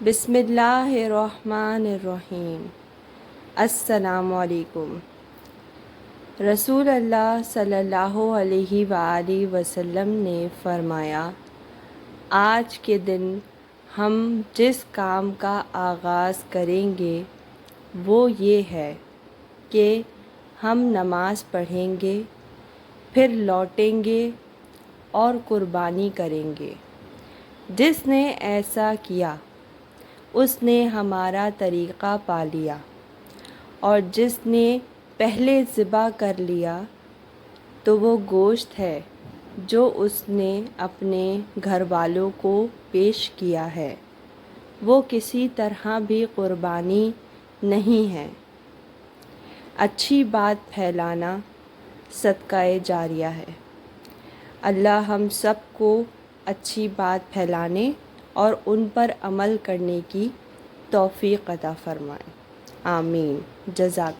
بسم اللہ الرحمن الرحیم۔ السلام علیکم۔ رسول اللہ صلی اللہ علیہ وآلہ وسلم نے فرمایا، آج کے دن ہم جس کام کا آغاز کریں گے وہ یہ ہے کہ ہم نماز پڑھیں گے، پھر لوٹیں گے اور قربانی کریں گے۔ جس نے ایسا کیا اس نے ہمارا طریقہ پا لیا، اور جس نے پہلے ذبح کر لیا تو وہ گوشت ہے جو اس نے اپنے گھر والوں کو پیش کیا ہے، وہ کسی طرح بھی قربانی نہیں ہے۔ اچھی بات پھیلانا صدقہ جاریہ ہے۔ اللہ ہم سب کو اچھی بات پھیلانے اور ان پر عمل کرنے کی توفیق عطا فرمائے، آمین۔ جزاک